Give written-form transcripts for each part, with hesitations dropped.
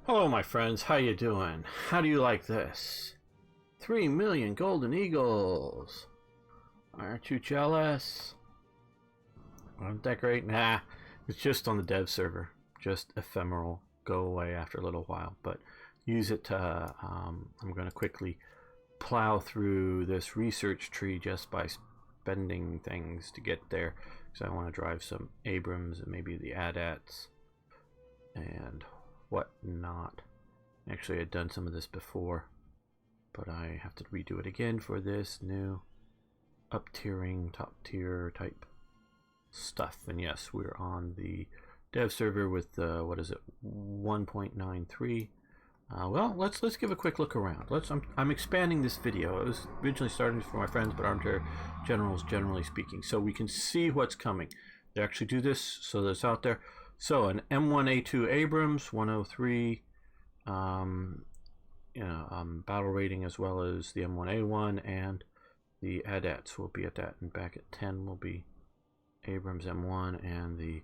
Hello, my friends. How you doing? How do you like this? 3 million golden eagles. Aren't you jealous? Aren't that great? Nah, it's just on the dev server. Just ephemeral. Go away after a little while. But use it to. I'm going to quickly plow through this research tree just by spending things to get there. Because I want to drive some Abrams and maybe the AT-ATs and whatnot. Actually, I'd done some of this before, but I have to redo it again for this new up-tiering, top-tier type stuff. And yes, we're on the dev server with what is it, 1.93. Well, let's give a quick look around. I'm expanding this video. It was originally starting for my friends, but armchair generals, generally speaking, so we can see what's coming. They actually do this, so that's out there. So an M1A2 Abrams 103, battle rating, as well as the M1A1 and the AT-ATs will be at that, and back at 10 will be Abrams M1 and the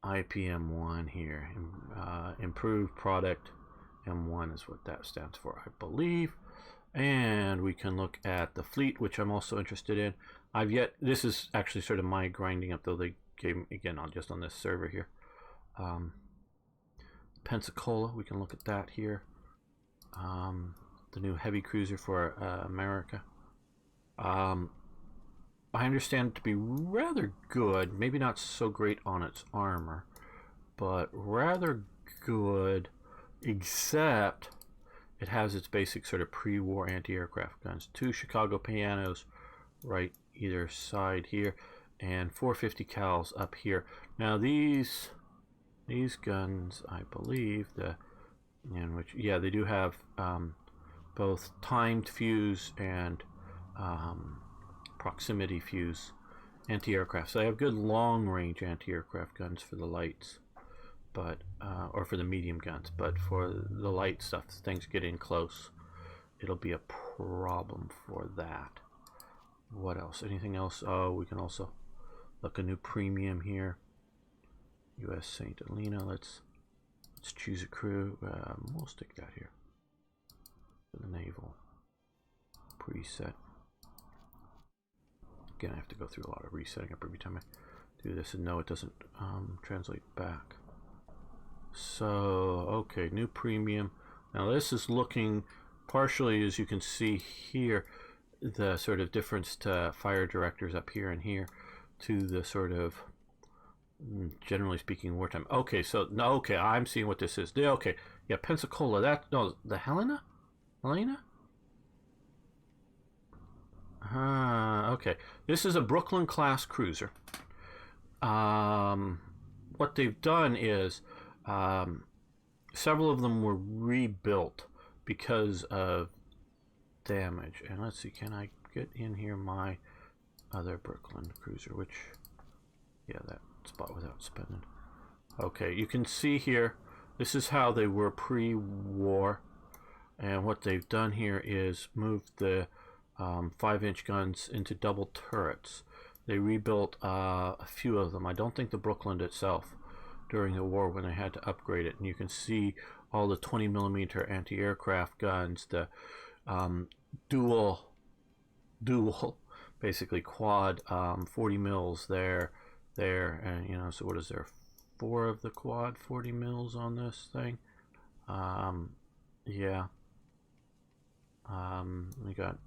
IPM1 here. Improved product M1 is what that stands for, I believe. And we can look at the fleet, which I'm also interested in. This is actually sort of my grinding up, though they gave me, again, just on this server here. Pensacola, we can look at that here. The new heavy cruiser for America. I understand it to be rather good, maybe not so great on its armor, but rather good, except it has its basic sort of pre-war anti-aircraft guns. 2 Chicago pianos right either side here, and 450 cals up here. Now these guns, I believe, they do have both timed fuse and proximity fuse anti-aircraft. So they have good long-range anti-aircraft guns for the lights, but or for the medium guns. But for the light stuff, things get in close, it'll be a problem for that. What else? Anything else? Oh, we can also look a new premium here. U.S. St. Helena. Let's choose a crew. We'll stick that here for the naval preset. Again, I have to go through a lot of resetting up every time I do this, and no, it doesn't translate back. So, okay, new premium. Now this is looking partially, as you can see here, the sort of difference to fire directors up here and here to the sort of, generally speaking, wartime. Okay, so no, okay, I'm seeing what this is. Okay, yeah, Pensacola. The Helena. Okay, this is a Brooklyn class cruiser. What they've done is several of them were rebuilt because of damage. And let's see, can I get in here my other Brooklyn cruiser, which, yeah, that spot without spending. Okay, you can see here, this is how they were pre-war, and what they've done here is moved the 5-inch guns into double turrets. They rebuilt a few of them. I don't think the Brooklyn itself during the war when they had to upgrade it, and you can see all the 20mm anti-aircraft guns, the dual basically quad 40 mils there, and so what is there, 4 of the quad 40 mils on this thing. Yeah, we got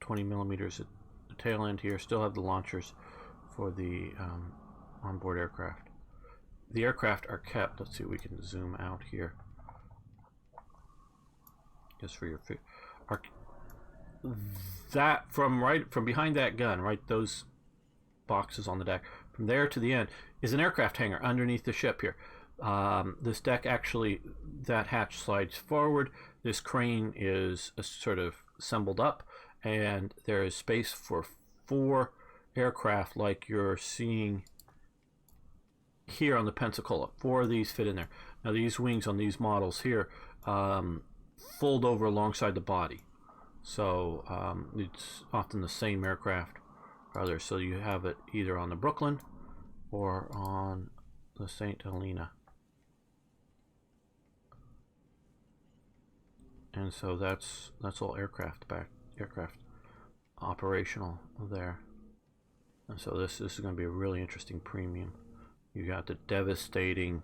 20mm at the tail end here. Still have the launchers for the onboard aircraft. The aircraft are kept. Let's see, we can zoom out here just for your that from behind that gun, right, those boxes on the deck, from there to the end is an aircraft hangar underneath the ship here. This deck, actually, that hatch slides forward. This crane is sort of assembled up, and there is space for 4 aircraft like you're seeing here on the Pensacola. 4 of these fit in there. Now these wings on these models here fold over alongside the body, so it's often the same aircraft or other. So you have it either on the Brooklyn or on the St. Helena. And so that's all aircraft operational there. And so this is going to be a really interesting premium. You got the devastating,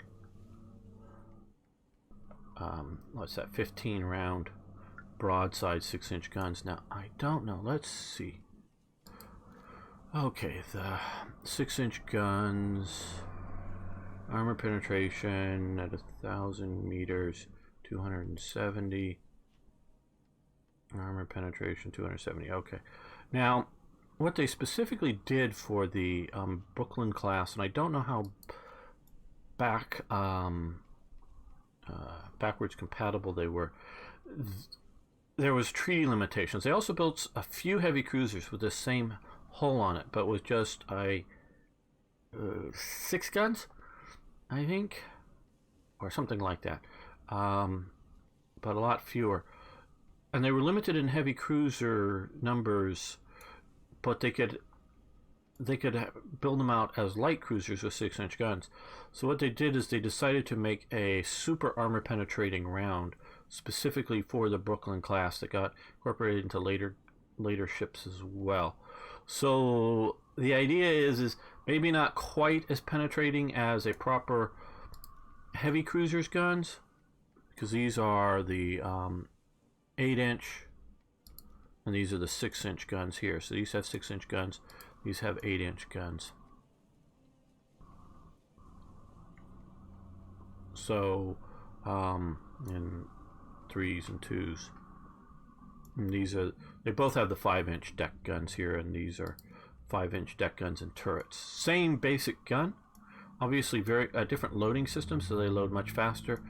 what's that, 15 round broadside 6-inch guns. Now, I don't know. Let's see. Okay, the 6-inch guns, armor penetration at 1,000 meters, 270. Armor penetration, 270. Okay. Now, what they specifically did for the Brooklyn class, and I don't know how backwards compatible they were. There was treaty limitations. They also built a few heavy cruisers with the same hull on it, but with just 6 guns, I think, or something like that. But a lot fewer. And they were limited in heavy cruiser numbers, but they could build them out as light cruisers with 6-inch guns. So what they did is they decided to make a super armor penetrating round specifically for the Brooklyn class that got incorporated into later ships as well. So the idea is maybe not quite as penetrating as a proper heavy cruiser's guns, because these are the 8-inch, and these are the 6-inch guns here. So these have 6-inch guns, these have 8-inch guns. So in 3s and 2s, and they both have the 5-inch deck guns here, and these are 5-inch deck guns and turrets. Same basic gun, obviously very different loading system, so they load much faster.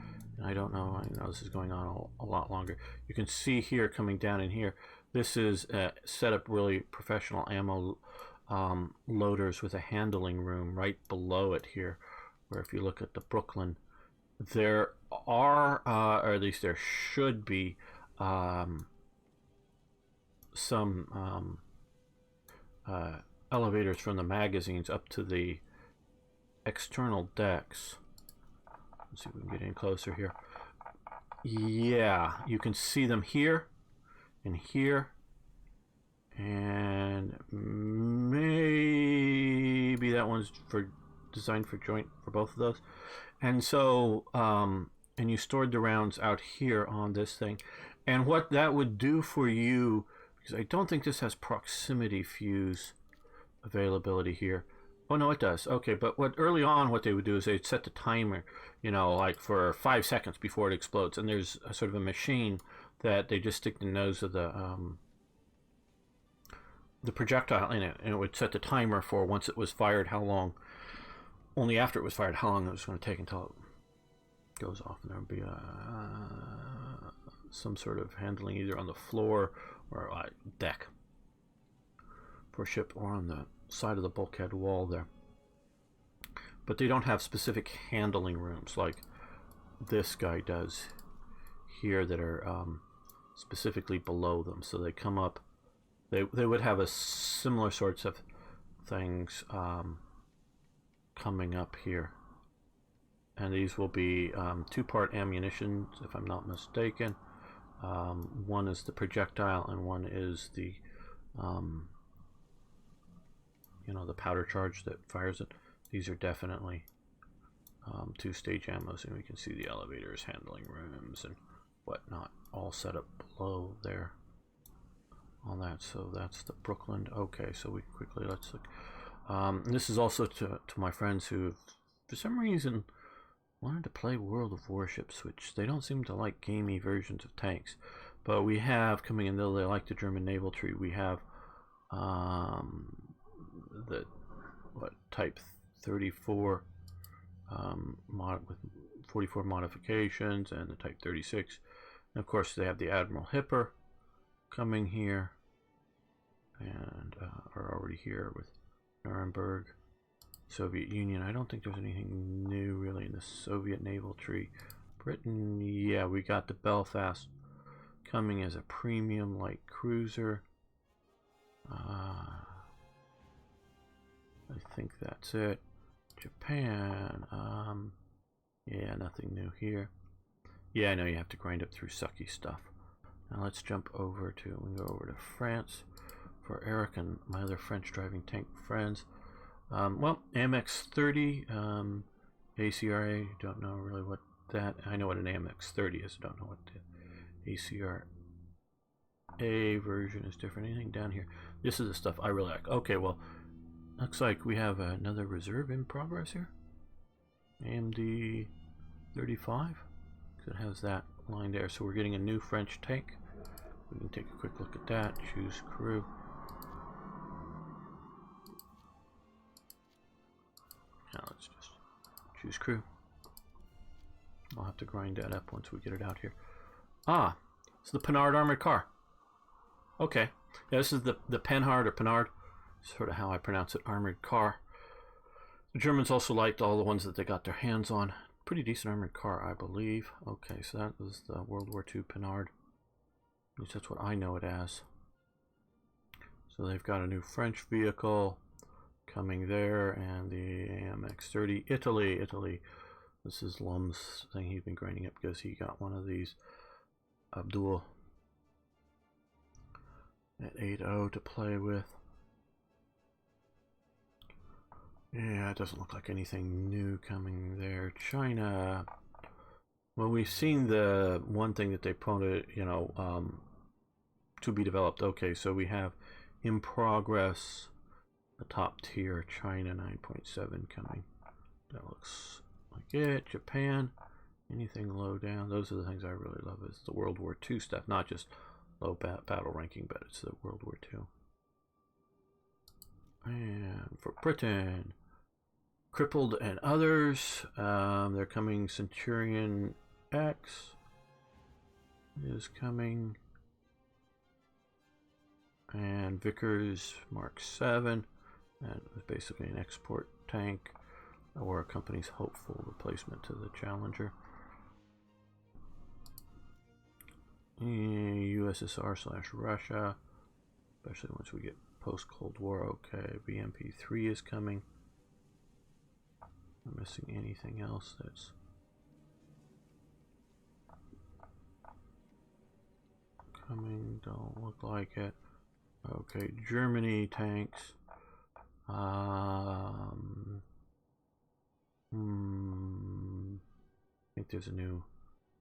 I don't know. I know this is going on a lot longer. You can see here coming down in here, this is set up really professional ammo loaders with a handling room right below it here, where if you look at the Brooklyn, there are, or at least there should be, some elevators from the magazines up to the external decks. Let's see if we can get in closer here. Yeah, you can see them here and here, and maybe that one's designed for joint for both of those. And so and you stored the rounds out here on this thing, and what that would do for you, because I don't think this has proximity fuse availability here. Oh no, it does. Okay, but early on what they would do is they'd set the timer, like for 5 seconds before it explodes, and there's a sort of a machine that they just stick the nose of the projectile in it, and it would set the timer for once it was fired, how long. Only after it was fired, how long it was going to take until it goes off, and there would be some sort of handling either on the floor or deck for ship, or on the side of the bulkhead wall there. But they don't have specific handling rooms like this guy does here that are specifically below them. So they come up, they would have a similar sorts of things coming up here, and these will be 2-part ammunition, if I'm not mistaken. One is the projectile and one is the the powder charge that fires it. These are definitely 2-stage ammos, and we can see the elevators, handling rooms, and whatnot all set up below there on that. So that's the Brooklyn. Okay, so we quickly, let's look. This is also to my friends who, for some reason, wanted to play World of Warships, which they don't seem to like gamey versions of tanks. But we have coming in, though they like the German naval tree, we have the Type 34 with 44 modifications, and the Type 36, and of course they have the Admiral Hipper coming here, and are already here with Nuremberg, Soviet Union. I don't think there's anything new really in the Soviet naval tree. Britain, yeah, we got the Belfast coming as a premium light cruiser. I think that's it. Japan, yeah, nothing new here. Yeah, I know you have to grind up through sucky stuff Now let's jump over to, we can go over to France for Eric and my other French driving tank friends. Well, AMX 30, ACRA, don't know really what that, I know what an AMX 30 is, I don't know what the ACRA version is different. Anything down here? This is the stuff I really like. Okay, well, looks like we have another reserve in progress here. AMD 35, so it has that line there. So we're getting a new French tank. We can take a quick look at that. Choose crew. Now let's just choose crew. I'll have to grind that up once we get it out here. Ah, it's the Panhard armored car. Okay, yeah, this is the Panhard or Panhard, sort of how I pronounce it, armored car. The Germans also liked all the ones that they got their hands on. Pretty decent armored car, I believe. Okay, so that was the World War II Panhard. At least that's what I know it as. So they've got a new French vehicle coming there, and the AMX 30, Italy. This is Lum's thing he's been grinding up because he got one of these Abdul at 8.0 to play with. Yeah, it doesn't look like anything new coming there. China. Well, we've seen the one thing that they put, to be developed. Okay, so we have in progress the top tier China 9.7 coming. That looks like it. Japan. Anything low down? Those are the things I really love. Is the World War II stuff, not just low battle ranking, but it's the World War II. And for Britain, Crippled and others, they're coming. Centurion X is coming, and Vickers Mark 7, and it was basically an export tank, or a company's hopeful replacement to the Challenger. USSR/Russia, especially once we get post-Cold War. Okay, BMP-3 is coming. I'm missing anything else that's coming? Don't look like it. Okay, Germany tanks. I think there's a new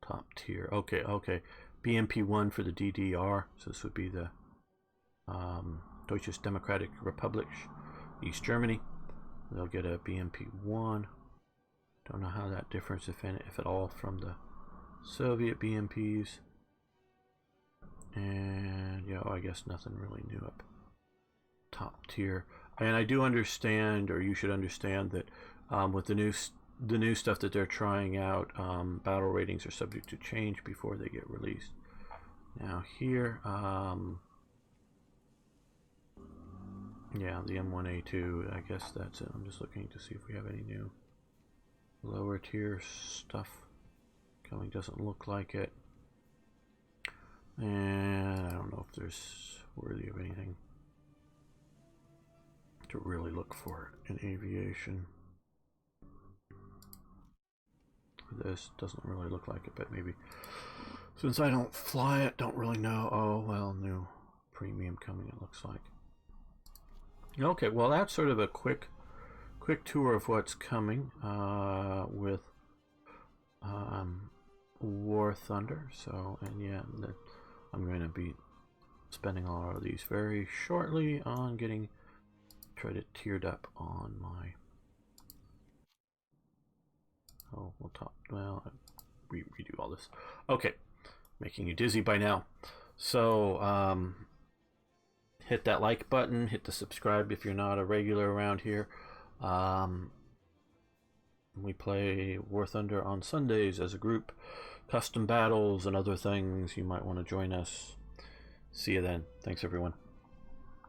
top tier. Okay. BMP-1 for the DDR. So this would be the Deutsches Democratic Republic, East Germany. They'll get a BMP-1. Don't know how that differs, if at all, from the Soviet BMPs. And yeah, I guess nothing really new up top tier. And I do understand, or you should understand, that with the new stuff that they're trying out, battle ratings are subject to change before they get released. Now here, yeah, the M1A2, I guess that's it. I'm just looking to see if we have any new lower tier stuff coming. Doesn't look like it. And I don't know if there's worthy of anything to really look for in aviation. This doesn't really look like it, but maybe since I don't fly it, don't really know. Oh, well, new premium coming, it looks like. Okay, well, that's sort of a quick tour of what's coming with War Thunder. So, and yeah, I'm going to be spending a lot of these very shortly on getting it tiered up on my. Oh, well, redo all this. Okay, making you dizzy by now. So, hit that like button, hit the subscribe if you're not a regular around here. We play War Thunder on Sundays as a group, custom battles and other things. You might want to join us. See you then. Thanks, everyone.